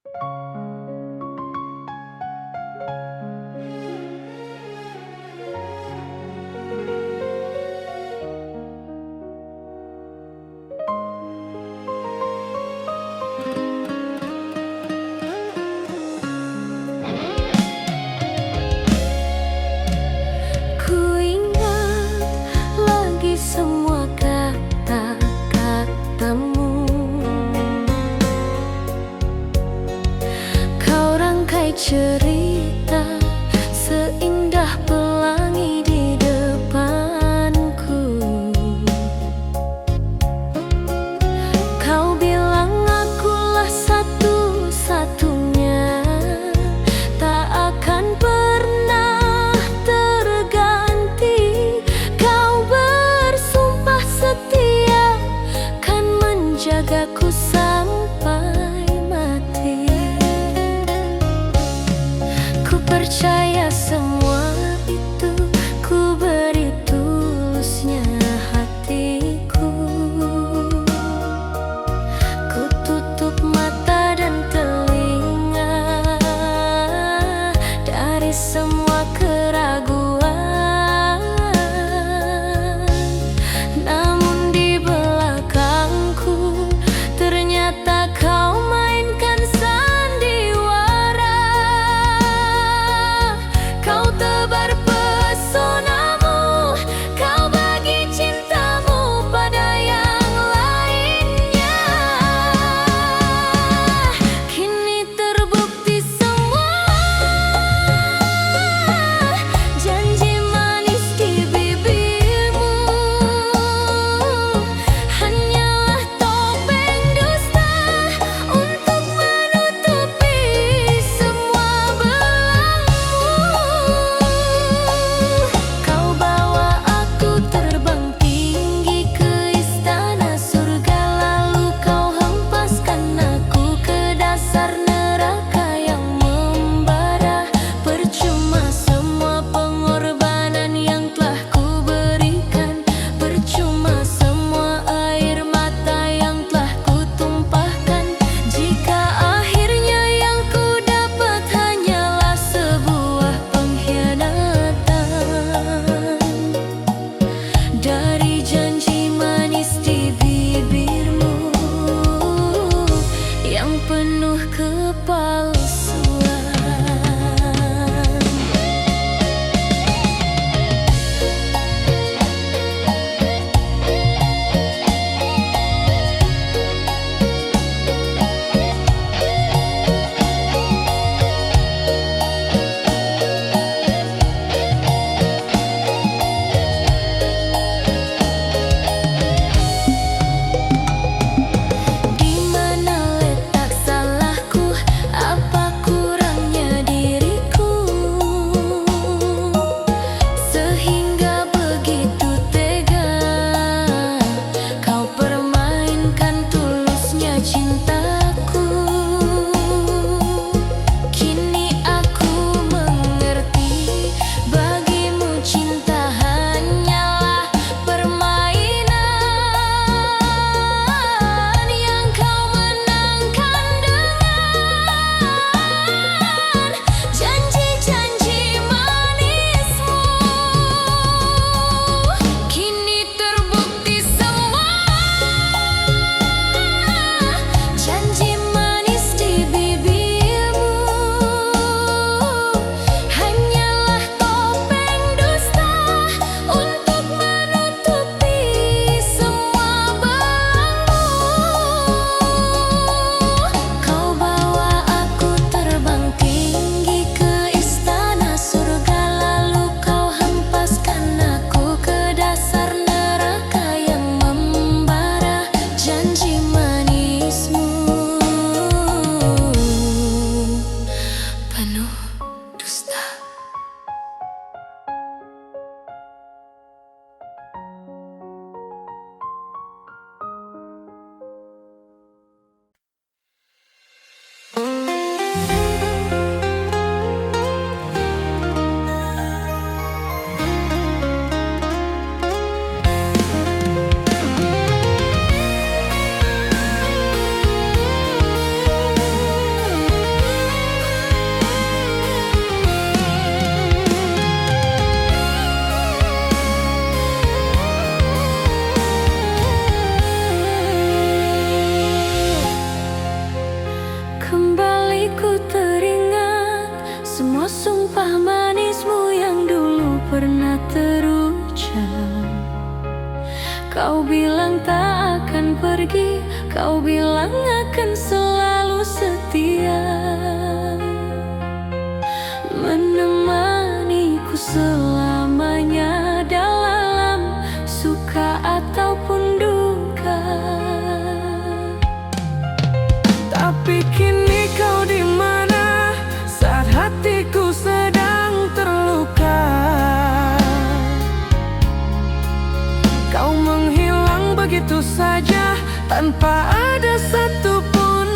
Ku ingat lagi semua kata-katamu. Kau rangkai cerita seindah pelangi di depanku. Kau bilang akulah satu-satunya, tak akan pernah terganti. Kau bersumpah setia kan menjagaku sampai mati. Ku percaya semua itu, ku beri tulusnya hatiku. Ku tutup mata dan telinga dari semua keraguan. Namun di belakangku ternyata kau mainkan sandiwara. Kau tebar pesonamu, kau bagi cintamu pada yang lainnya. Kini terbukti semua janji manis di bibirmu hanyalah topeng dusta untuk menutupi semua belangmu. Kau bawa aku terbang tinggi ke istana surga, lalu kau hempaskan aku ke dasar neraka yang membara. Percuma semua pengorbanan yang telah ku berikan, percuma semua air mata yang telah ku tumpahkan, jika akhirnya yang ku dapat hanyalah sebuah pengkhianatan dari janji manis di bibirmu yang penuh kepalsuan. Di mana letak salahku? Kembali ku teringat semua sumpah manismu yang dulu pernah terucap. Kau bilang tak akan pergi, kau bilang akan selalu setia, menemaniku selamanya dalam suka ataupun duka. Tapi kini kau di mana saat hatiku sedang terluka? Kau menghilang begitu saja tanpa ada satupun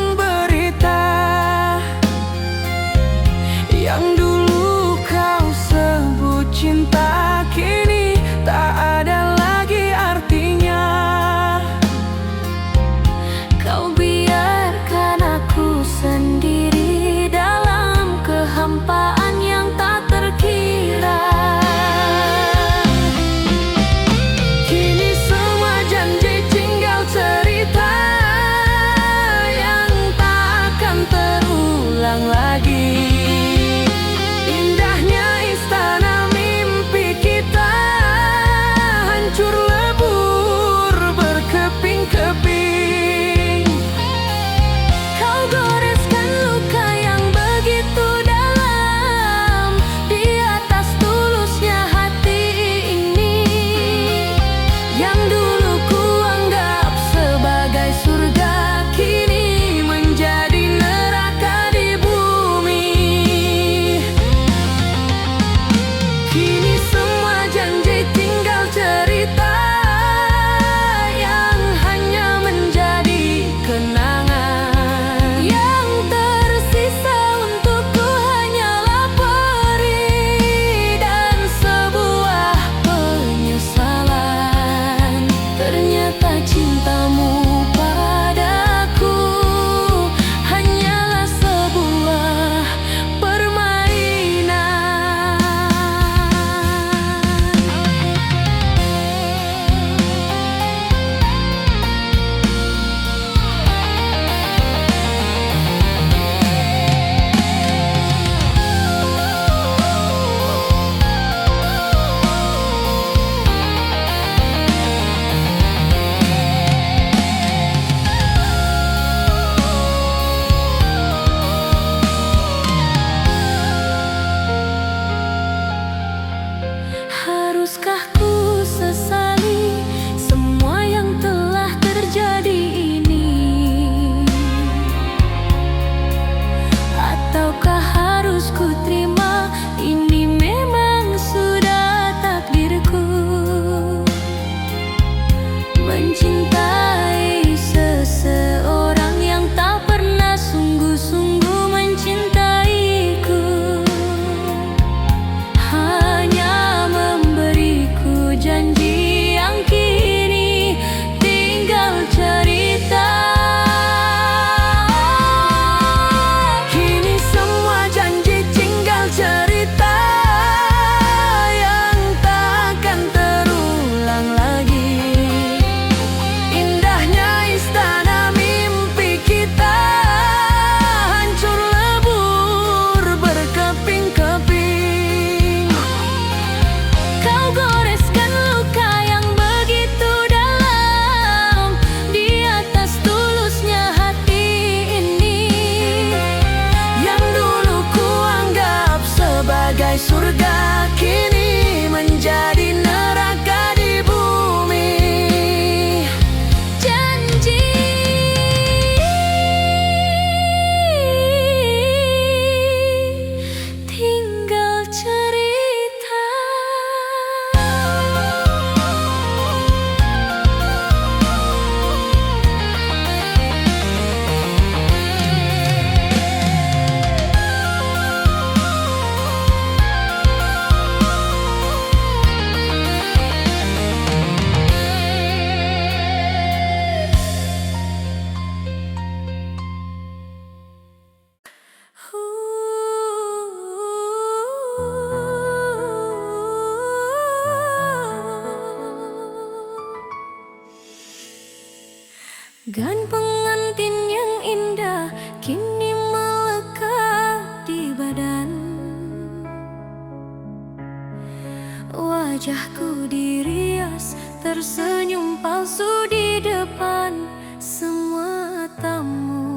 tersenyum palsu di depan semua tamu.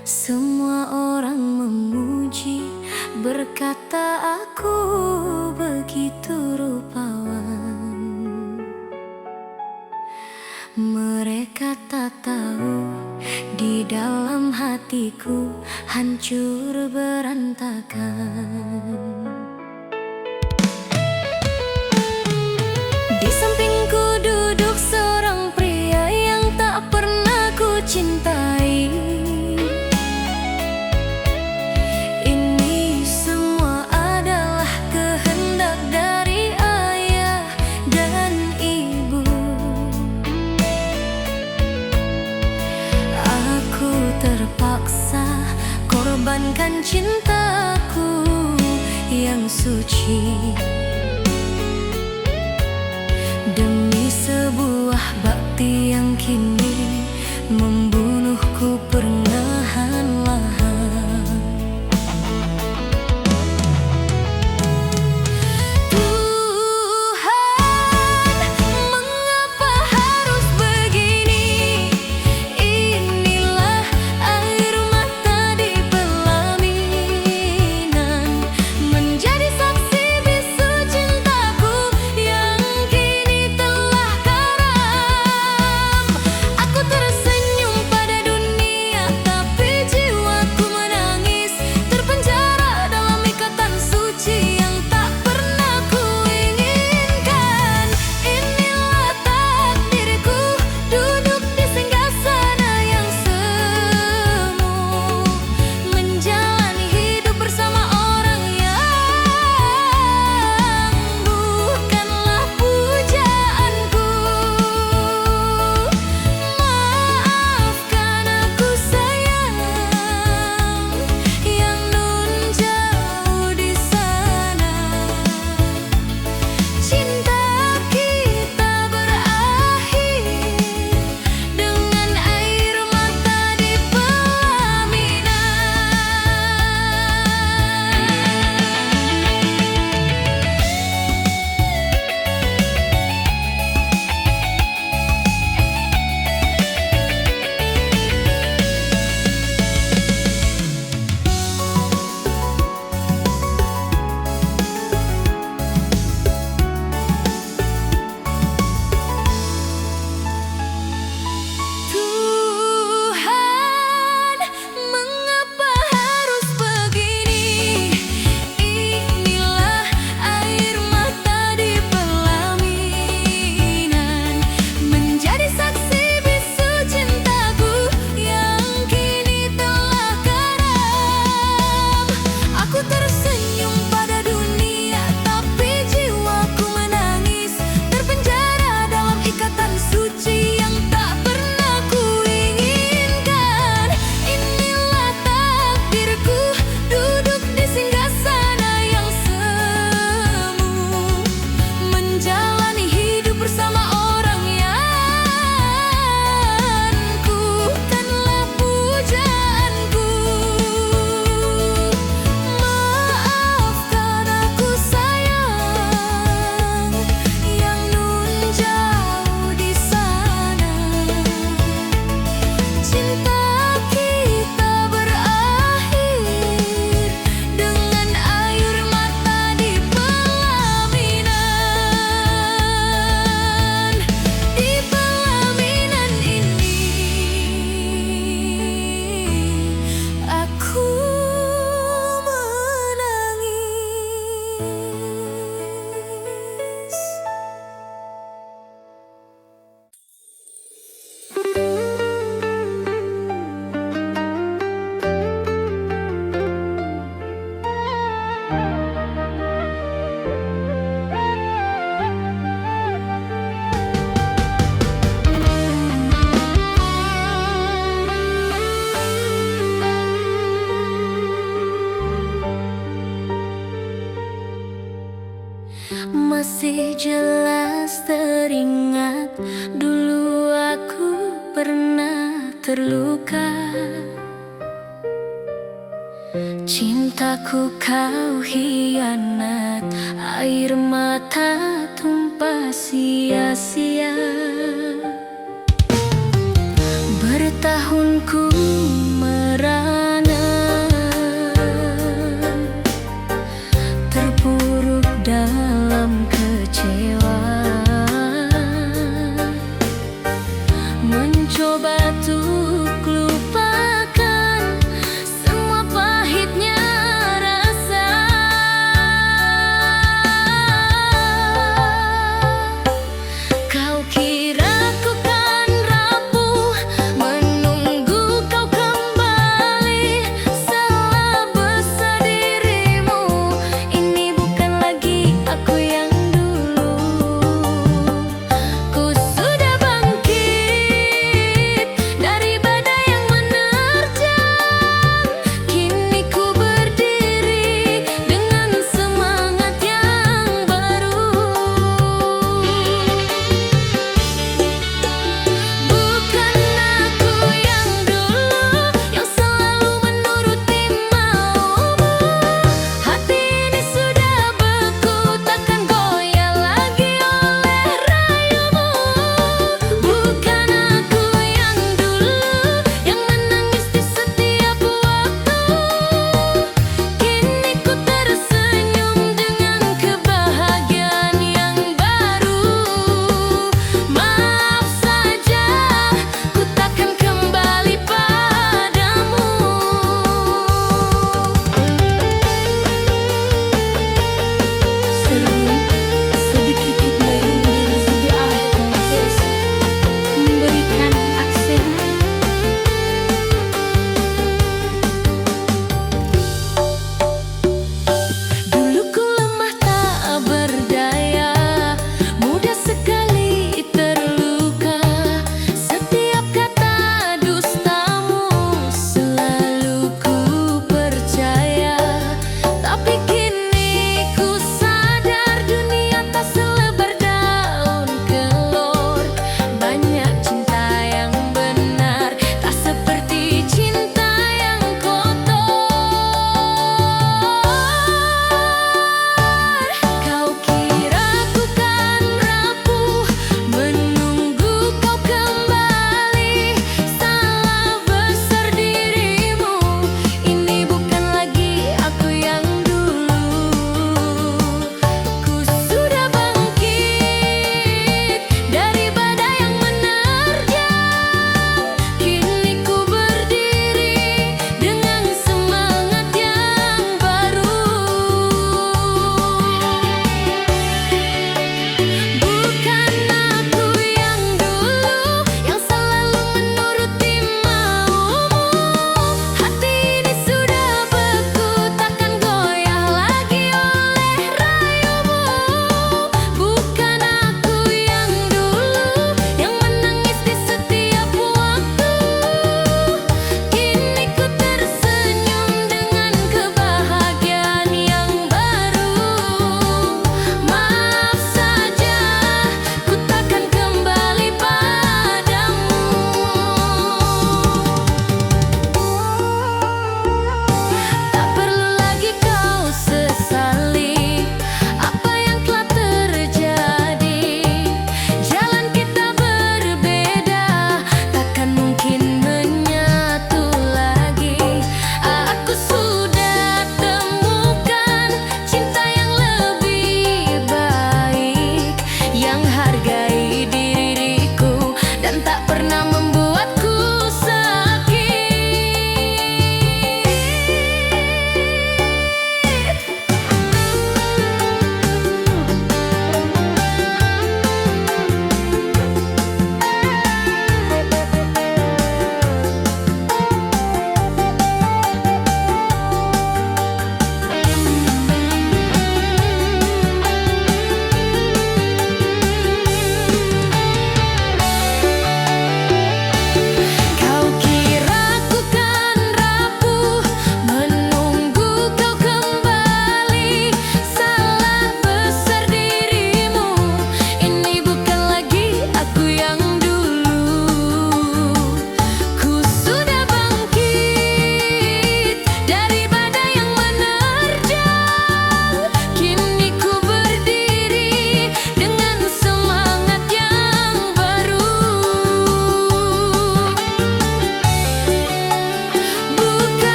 Semua orang memuji, berkata aku begitu rupawan. Mereka tak tahu di dalam hatiku hancur berantakan. Di sampingku duduk seorang pria yang tak pernah ku cintai. Ini semua adalah kehendak dari ayah dan ibu. Aku terpaksa korbankan cintaku yang suci demi sebuah bakti yang kini membunuhku perlahan-lahan. Tuhan, mengapa harus begini? Inilah air mata di pelaminan, menjadi saksi bisu cintaku yang kini telah karam. Aku tersenyum pada dunia, tapi jiwaku menangis, terpenjara dalam ikatan suci yang tak pernah ku inginkan. Inilah takdirku, duduk di singgasana yang semu, menjalani hidup bersama orang yang bukanlah pujaanku. Maafkan aku sayang, yang nun jauh di sana. Cinta kita berakhir dengan air mata di pelaminan. Tuhan, mengapa harus begini? Inilah air mata di pelaminan, menjadi saksi bisu cintaku yang kini telah karam. Aku tersenyum pada dunia, tapi jiwaku menangis, terpenjara dalam ikatan suci yang tak pernah ku inginkan. Inilah takdirku, duduk di singgasana yang semu, menjalani hidup bersama orang yang bukanlah pujaanku. Maafkan aku sayang, yang nun jauh di sana. Cinta kita berakhir dengan air mata di pelaminan. Di pelaminan ini aku menangis. Masih jelas teringat dulu aku pernah terluka. Cintaku kau hianat, air mata tumpah sia-sia. Bertahun ku merana, terpuruk dalam kecewa, mencoba untuk lupakan semua pahitnya rasa. Kau kira ku kan rapuh menunggu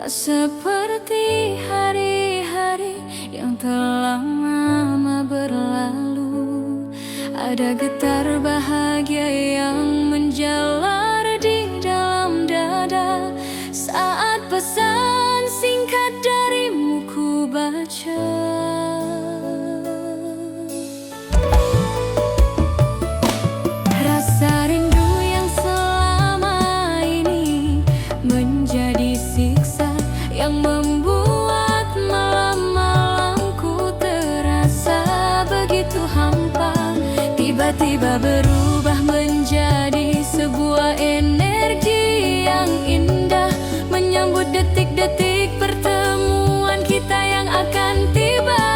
Tak seperti hari-hari yang telah lama berlalu. Ada getar bahagia yang menjalar di dalam dada saat pesan singkat darimu ku baca. Rasa rindu yang selama ini menjadi siksa yang membuat malam-malamku terasa begitu hampa. Tiba-tiba berubah menjadi sebuah energi yang indah, menyambut detik-detik pertemuan kita yang akan tiba.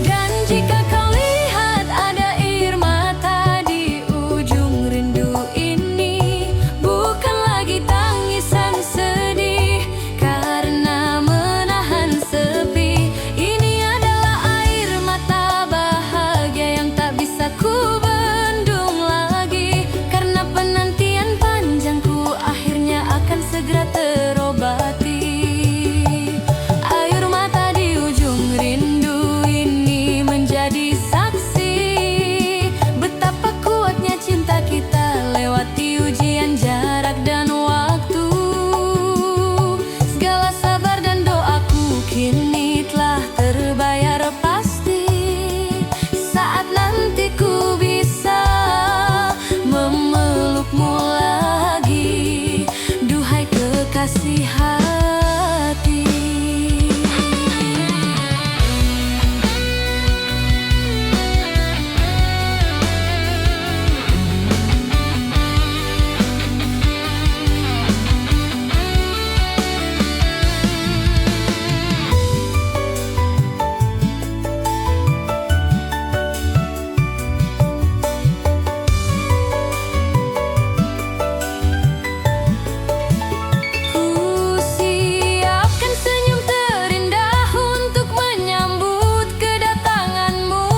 Dan jika kau lihat ada air mata di ujung rindu ini, bukan lagi tangisan sedih karena menahan sepi. Ini adalah air mata bahagia yang tak bisa ku bendung lagi, karena penantian panjangku akhirnya akan segera terobati. Air mata di ujung rindu ini menjadi saksi betapa kuatnya cinta kita lewati ujian jarak dan waktu. Segala sabar dan doaku kini telah terbayar pasti, saat nanti ku bisa memelukmu lagi, duhai kekasih hati. Ku siapkan senyum terindah untuk menyambut kedatanganmu.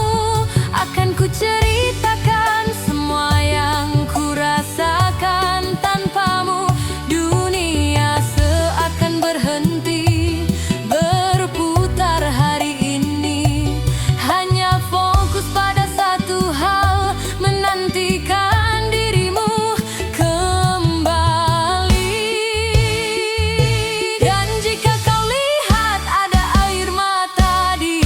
Akan ku ceritakan semua yang ku rasakan tanpamu. Dunia seakan berhenti berputar hari ini, hanya fokus pada satu hal, menantikan dirimu kembali. Dan jika kau lihat ada air mata di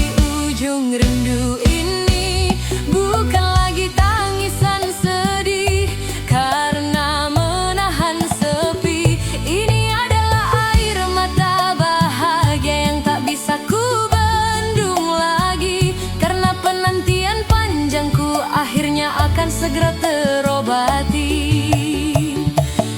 ujung rindu ini, bukan lagi tangisan sedih karena menahan sepi. Ini adalah air mata bahagia yang tak bisa ku bendung lagi, karena penantian panjangku akhirnya akan segera terobati.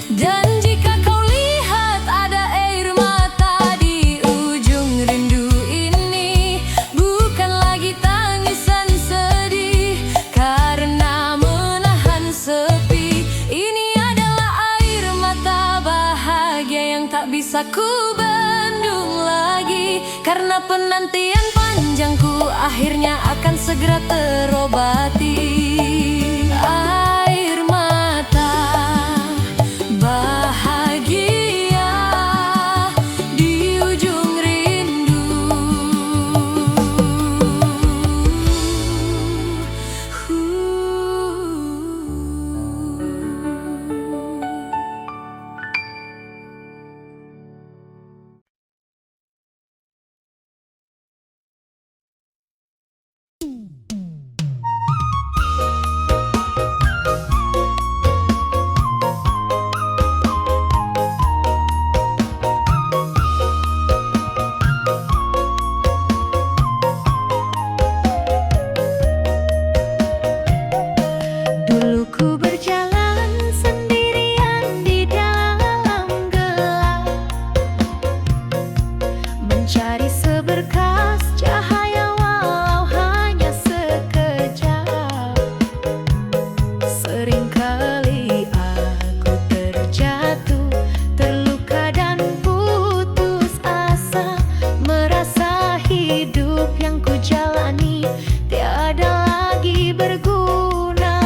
Dan jika kau lihat ada air mata di ujung rindu ini, bukan lagi tangisan sedih karena menahan sepi. Ini adalah air mata bahagia yang tak bisa ku bendung lagi, karena penantian panjangku akhirnya akan segera terobati. Air mata bahagia di ujung rindu. Dulu ku berjalan sendirian di dalam gelap, mencari seberkas cahaya walau hanya sekejap. Seringkali aku terjatuh, terluka dan putus asa, merasa hidup yang ku jalani tiada lagi berguna.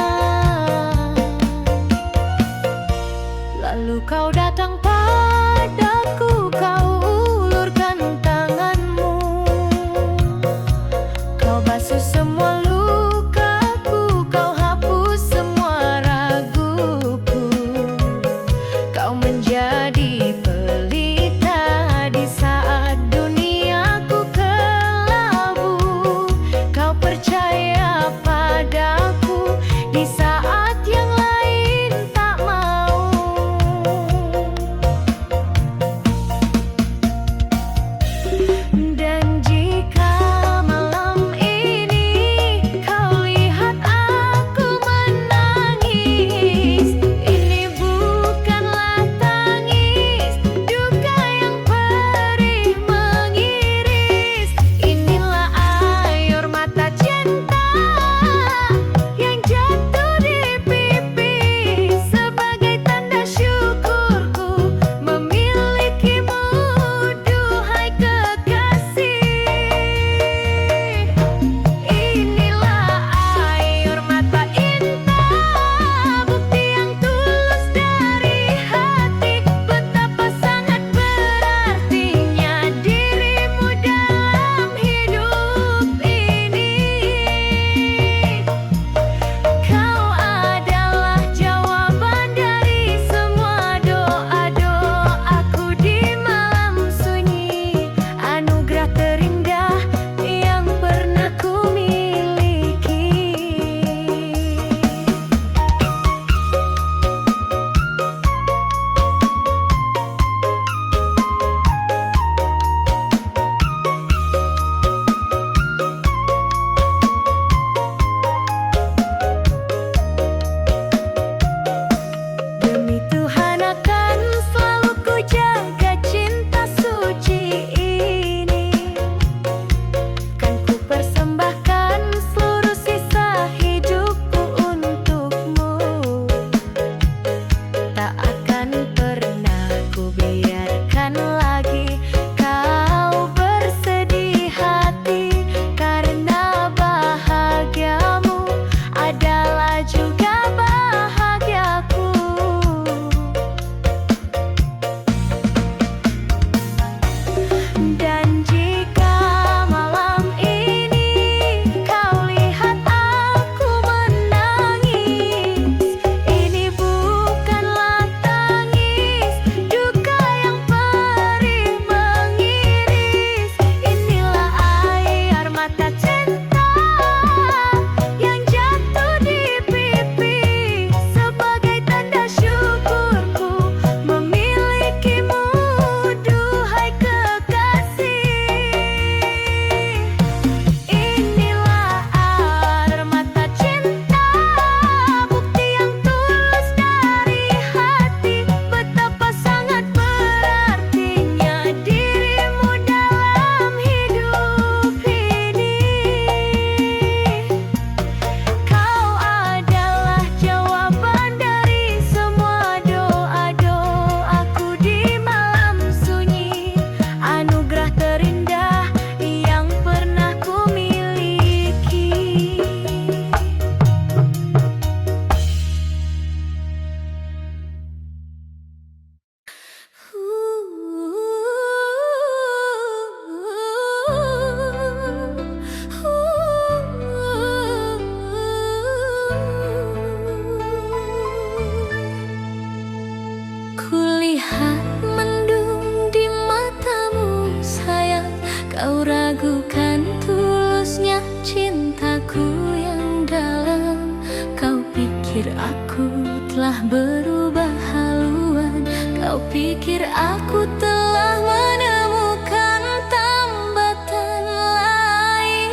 Kau ragukan tulusnya cintaku yang dalam. Kau pikir aku telah berubah haluan. Kau pikir aku telah menemukan tambatan lain.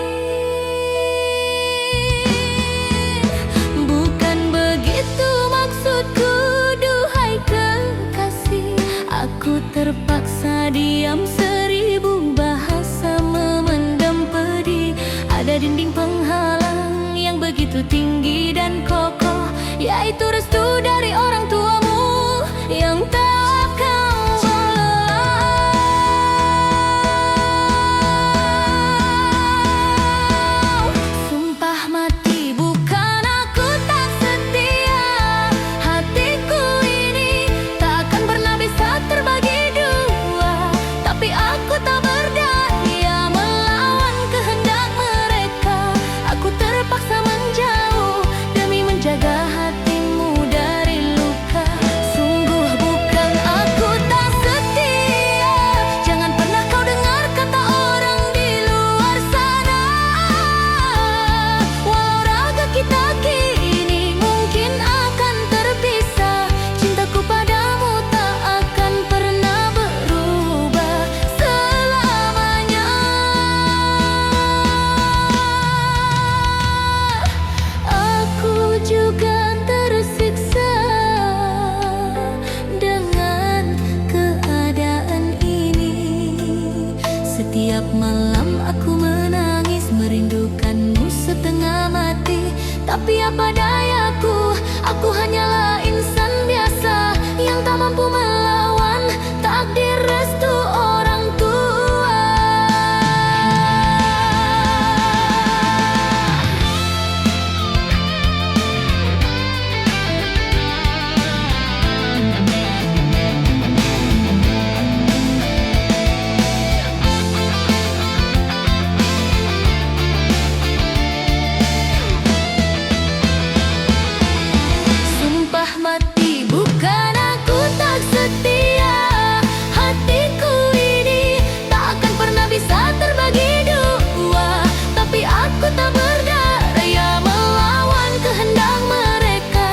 Bukan begitu maksudku, duhai kekasih. Aku terpaksa diam, seribu bahasa memendam pedih. Ada dinding penghalang yang begitu tinggi dan kokoh, yaitu restu dari orang tuamu yang takkan walau. Sumpah mati, bukan aku tak setia. Hatiku ini takkan pernah bisa terbagi dua. Tapi aku tak berdaya melawan kehendak mereka. Aku terpaksa menjauh demi menjaga hatimu dari luka. Sungguh bukan aku tak setia. Jangan pernah kau dengar kata orang di luar sana. Walau raga kita kini mungkin akan terpisah, cintaku padamu tak akan pernah berubah selamanya. Aku juga tersiksa dengan keadaan ini. Setiap malam aku menangis merindukanmu setengah mati. Tapi apa dayaku, aku hanyalah insan biasa yang tak mampu melawan takdir restu orang tua. Sumpah mati, bukan aku tak setia. Hatiku ini tak akan pernah bisa terbagi dua. Tapi aku tak berdaya melawan kehendak mereka.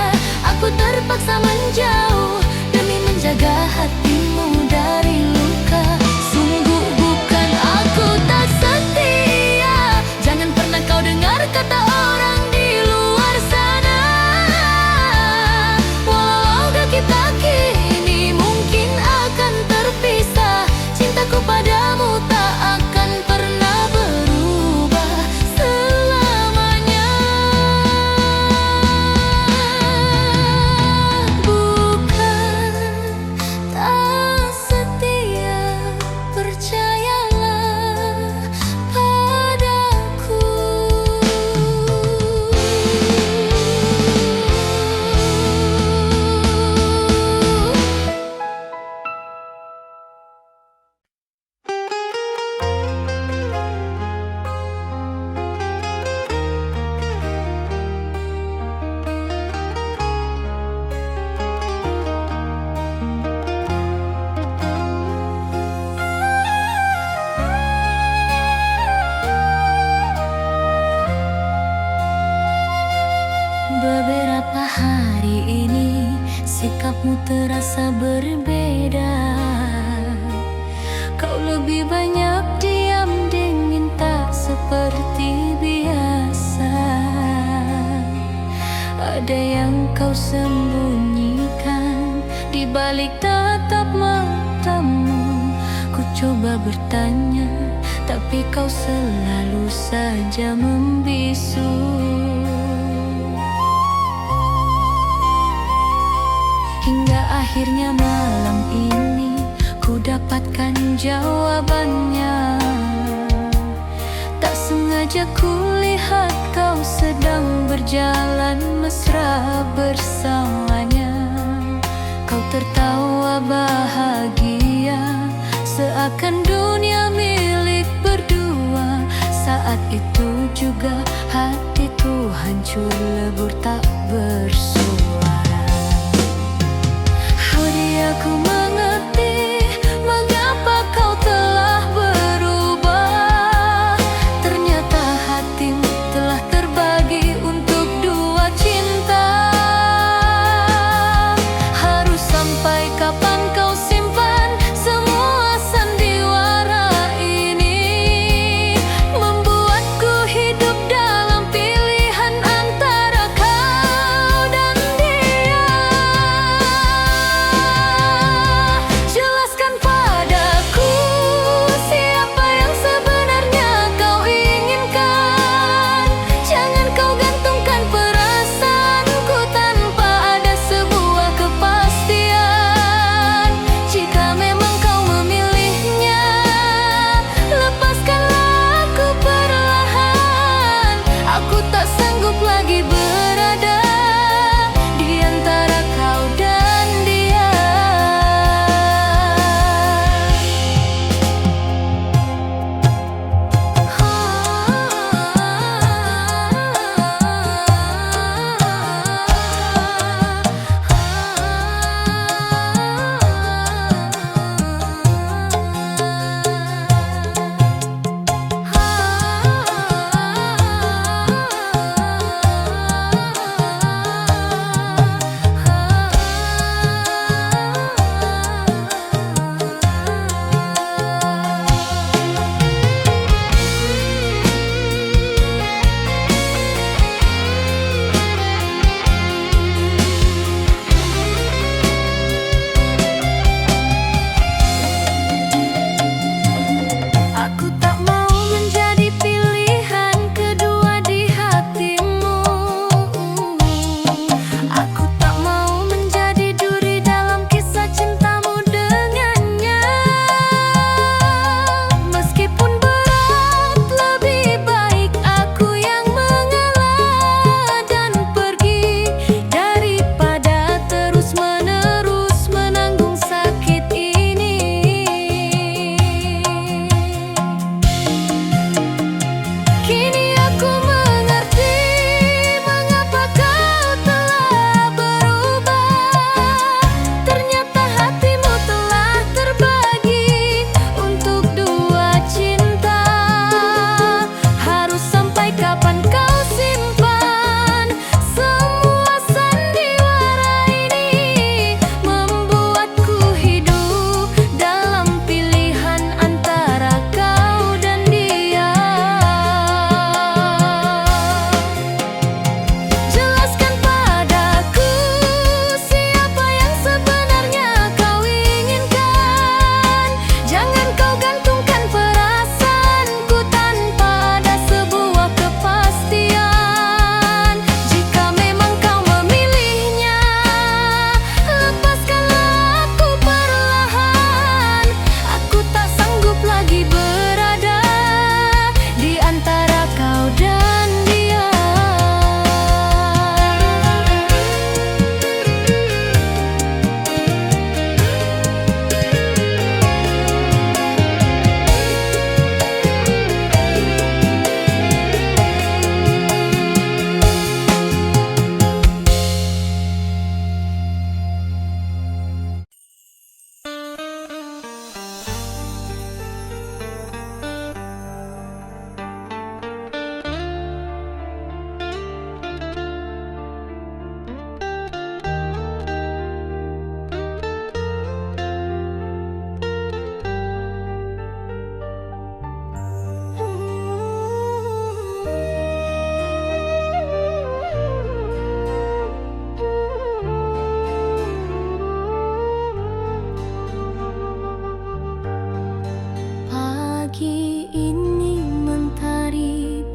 Aku terpaksa menjauh demi menjaga hatimu dari luka. Sungguh bukan aku tak setia. Jangan pernah kau dengar kata orang di luar sana. Walau kita kini mungkin akan terpisah, cintaku padamu tak akan pernah berubah selamanya. Bukan tak setia, percayalah padaku. Beberapa hari ini sikapmu terasa berbeda. Kau lebih banyak diam, dingin, tak seperti biasa. Ada yang kau sembunyikan di balik tatap matamu. Ku coba bertanya, tapi kau selalu saja membisu. Hingga akhirnya malam ini ku dapatkan jawabannya. Tak sengaja ku lihat kau sedang berjalan mesra bersamanya. Kau tertawa bahagia, seakan dunia milik berdua. Saat itu juga hatiku hancur lebur tak bersuara. Budi aku mengerti mengapa kau telah berubah.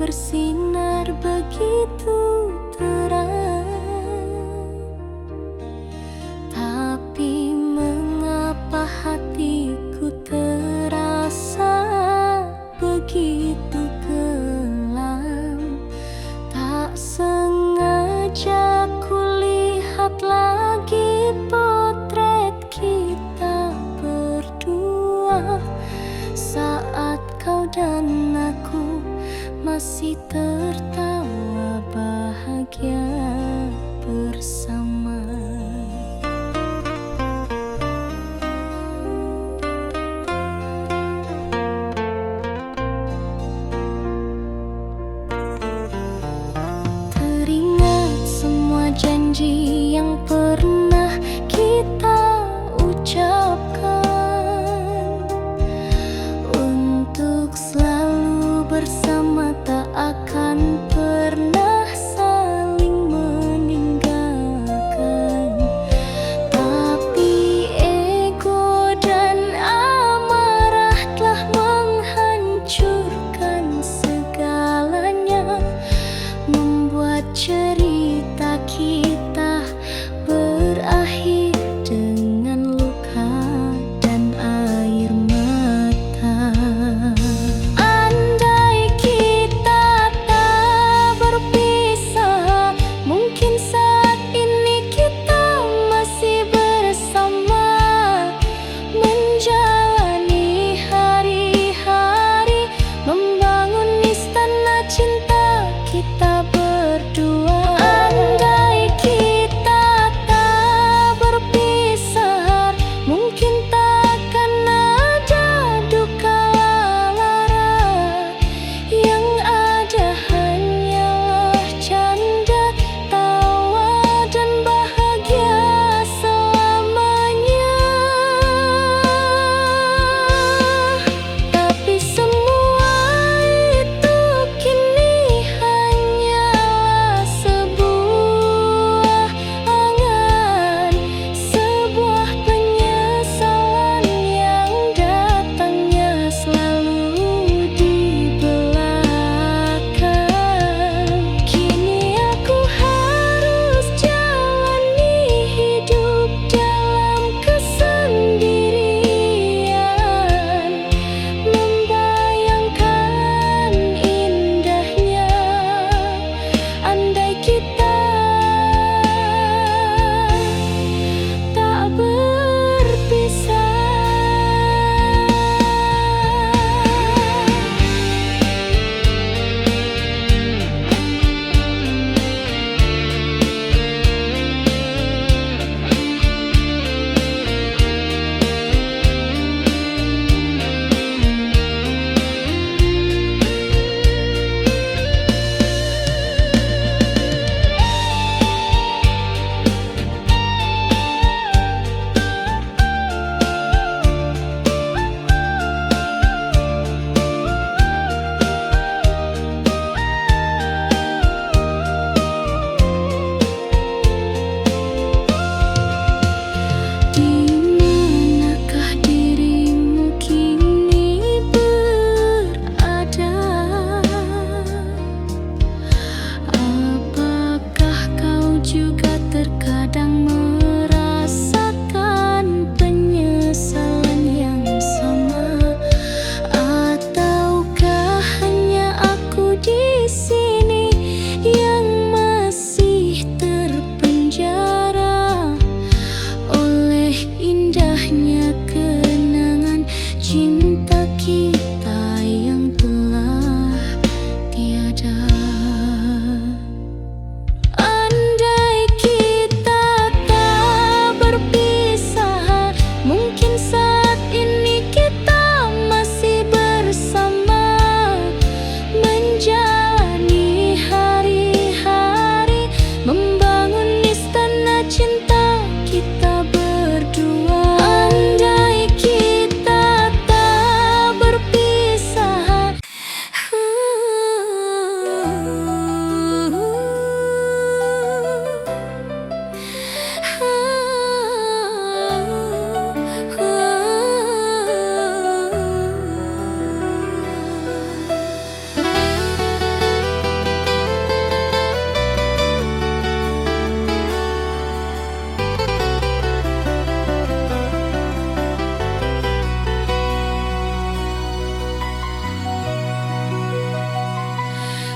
bersinar begitu terang. Tapi mengapa hatiku terasa begitu kelam? Tak sengaja kulihat lagi potret kita berdua, saat kau dan aku masih tertawa bahagia bersama. Teringat semua janji yang pernah kita ucapkan, untuk selalu bersama, tak akan pernah saling meninggalkan. Tapi ego dan amarah telah menghancurkan segalanya, membuat cerita kita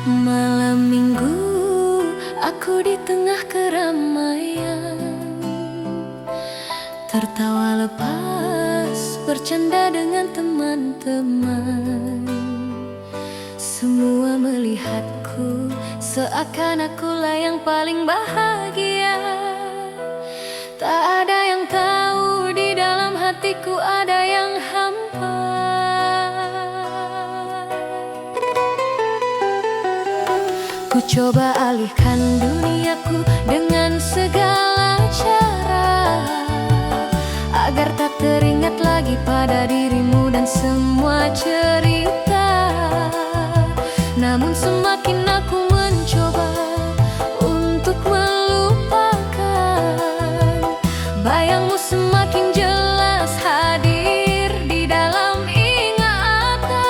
Malam minggu, aku di tengah keramaian, tertawa lepas, bercanda dengan teman-teman. Semua melihatku, seakan akulah yang paling bahagia. Tak ada yang tahu, di dalam hatiku ada yang hampa. Ku coba alihkan duniaku dengan segala cara, agar tak teringat lagi pada dirimu dan semua cerita. Namun semakin aku mencoba untuk melupakan, bayangmu semakin jelas hadir di dalam ingatan.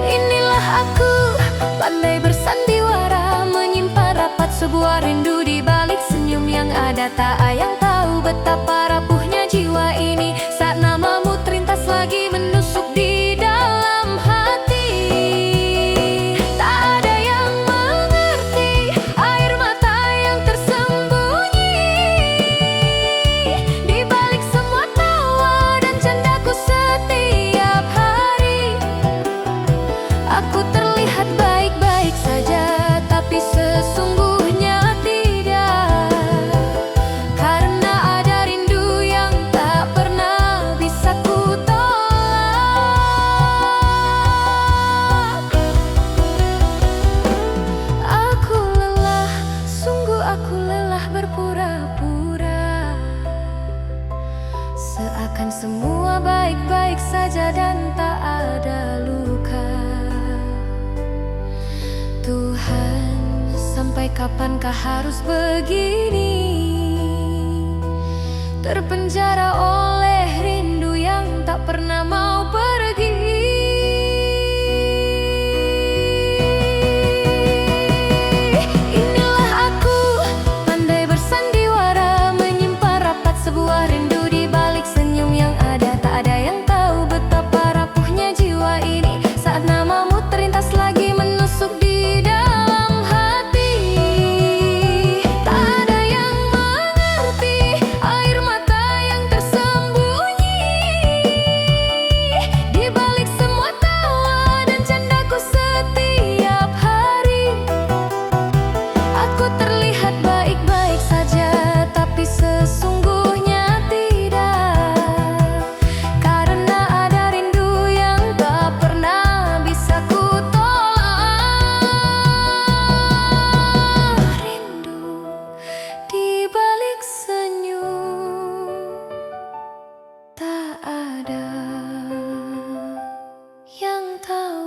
Inilah aku, pandai bersandiwara, menyimpan rapat sebuah rindu di balik senyum yang ada. Tak ada yang tahu betapa rapuhnya jiwa ini saat namamu terlintas lagi menusuk di dalam hati. Tak ada yang mengerti air mata yang tersembunyi di balik semua tawa dan candaku setiap hari. Aku terlihat baik-baik saja, tapi sesungguhnya tidak, karena ada rindu yang tak pernah bisa ku tolak. Aku lelah, sungguh aku lelah berpura-pura, seakan semua baik-baik saja dan tak ada luka. Tuhan, sampai kapankah harus begini, terpenjara oleh rindu yang tak pernah mau pergi. Inilah aku, pandai bersandiwara, menyimpan rapat sebuah rindu di balik senyum yang ada. Tak ada yang tahu betapa rapuhnya jiwa ini saat namamu terlintas lagi menusuk di dalam hati. Tak ada yang mengerti air mata yang tersembunyi di balik semua tawa dan candaku setiap hari. Aku terlihat baik-baik saja, tapi sesungguhnya tidak, karena ada rindu yang tak pernah bisa ku tolak. Rindu di balik senyum, tak ada yang tahu.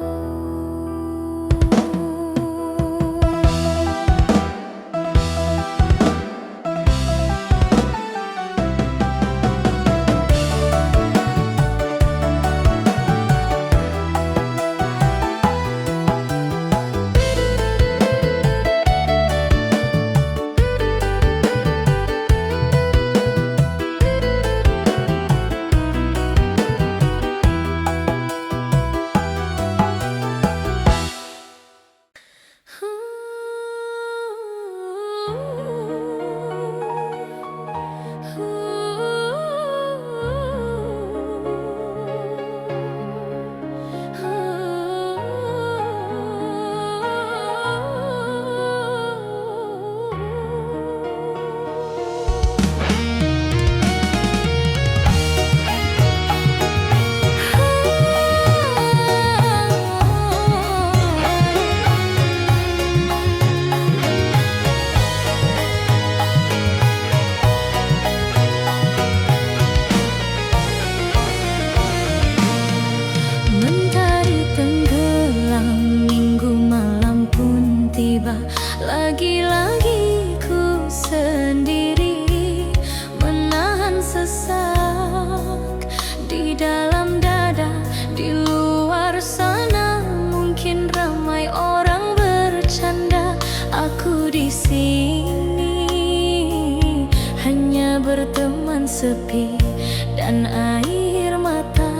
Mentari tenggelam, minggu malam pun tiba. Lagi-lagi ku sendiri, menahan sesak di dalam dada. Di luar sana mungkin ramai orang bercanda, aku di sini hanya berteman sepi dan air mata.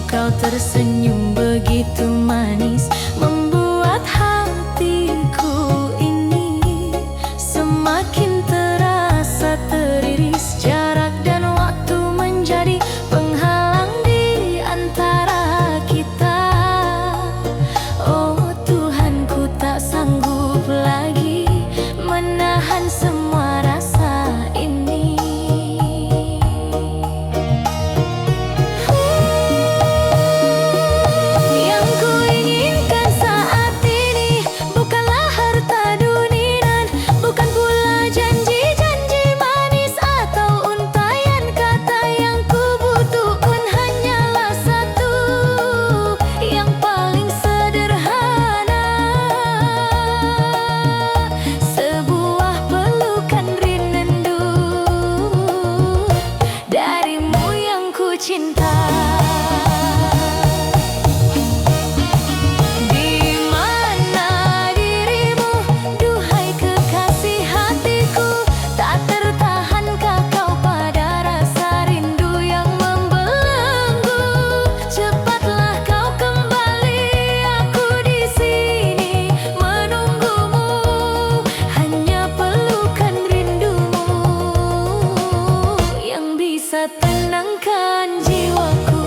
Kau tersenyum begitu manis, membuat hatiku ini semakin terasa teriris. Jarak dan waktu menjadi penghalang di antara kita. Oh Tuhan, ku tak sanggup lagi menahan semua rasa ini. Yang ku inginkan saat ini bukanlah harta dunia, bukan pula janji-janji manis atau untayan kata. Yang ku butuhkan hanyalah satu, yang paling sederhana, sebuah pelukan rindu darimu yang ku cinta. Di mana dirimu, duhai kekasih hatiku? Tak tertahankah kau pada rasa rindu yang membelenggu? Cepatlah kau kembali, aku di sini menunggumu. Hanya pelukan rindumu yang bisa tenangkan jiwaku.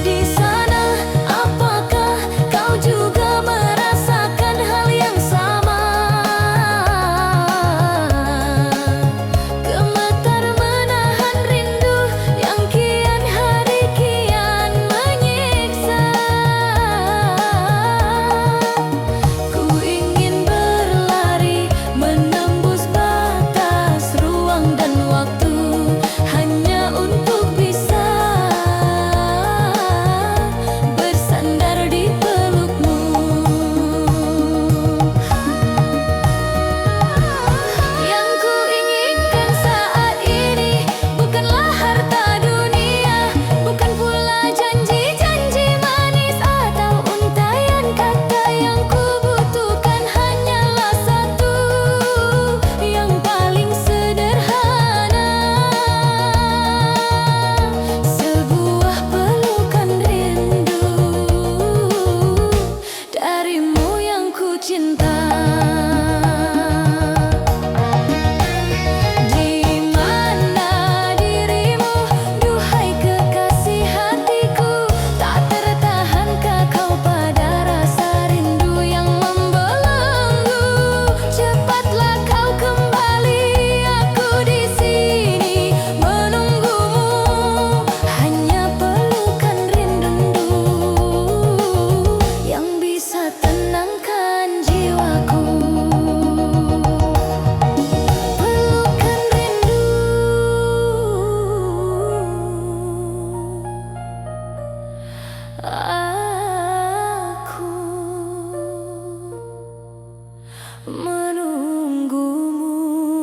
Di sana, apakah kau juga merasakan hal yang sama? Gemetar menahan rindu yang kian hari kian menyiksa. Ku ingin berlari menembus batas ruang dan waktu, hanya untuk bisa bersandar di pelukmu. Yang ku inginkan saat ini bukanlah harta dunia, bukan pula janji-janji manis atau untayan kata. Yang ku butuhkan hanyalah satu, yang paling sederhana, sebuah pelukan rindu darimu yang ku cinta. Di mana dirimu, duhai kekasih hatiku? Tak tertahankah kau pada rasa rindu yang membelenggu? Cepatlah kau kembali, aku di sini menunggumu. Hanya pelukan rindu yang bisa tenangkan jiwaku. Pelukan rindu aku menunggumu.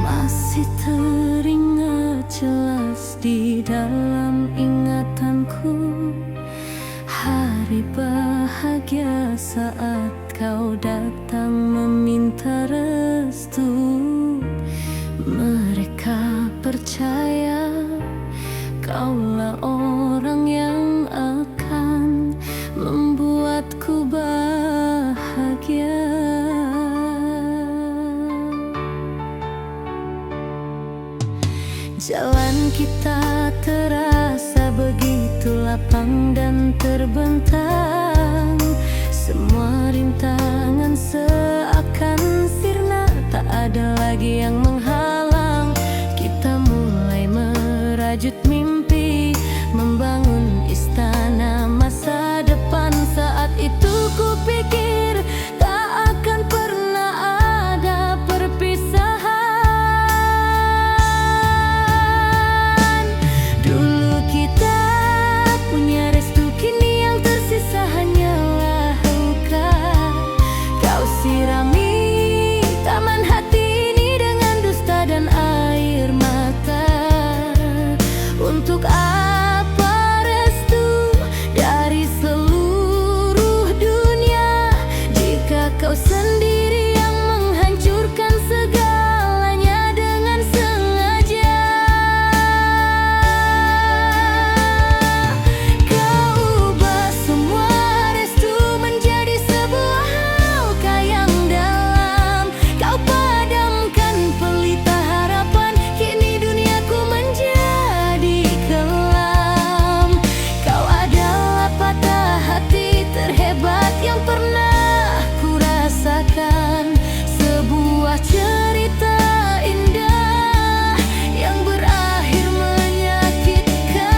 Masih teringat jelas di dalam ingatanku hari bahagia saat kau datang meminta restu. Mereka percaya kaulah orang yang akan membuatku bahagia. terbang dan terbentang. Semua rintangan seakan sirna, tak ada lagi yang menghalang. Kita mulai merajut mimpi, membangun istana masa depan. Saat itu kupikir tak akan pernah ada perpisahan. Dulu kita punya restu, kini yang tersisa hanyalah luka. Kau sirami taman hati ini dengan dusta dan air mata. Untuk apa restu dari seluruh dunia jika kau sendiri yang menghancurkan segalanya dengan sengaja? Kau ubah semua restu menjadi sebuah luka yang dalam. Kau padamkan pelita harapan, kini duniaku menjadi kelam. Kau adalah patah hati terhebat yang pernah ku rasakan. Sebuah cerita indah yang berakhir menyakitkan.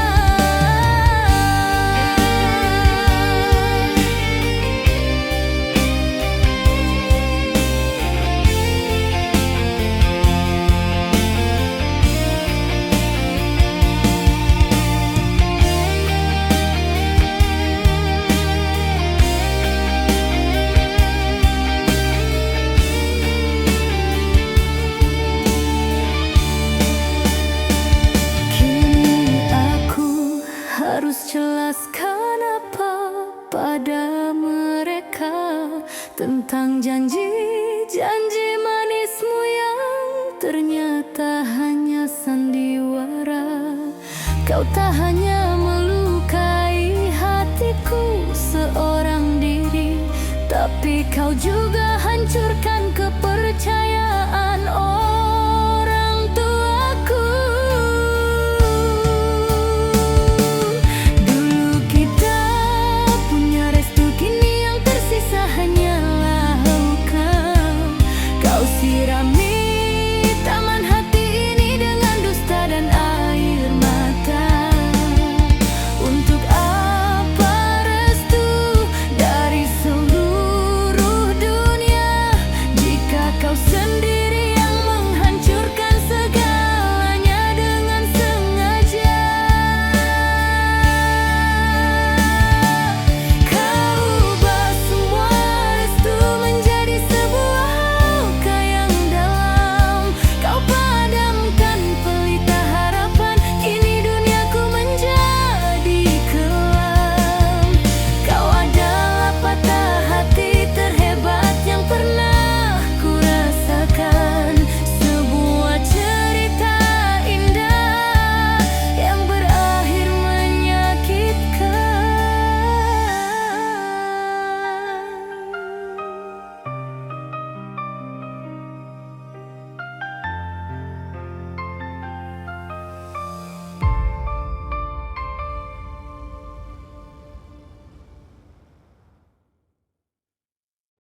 Kini aku harus jelaskan apa pada mereka tentang janji-janji manismu yang ternyata hanya sandiwara. Kau tak hanya melukai hatiku seorang diri, tapi kau juga hancurkan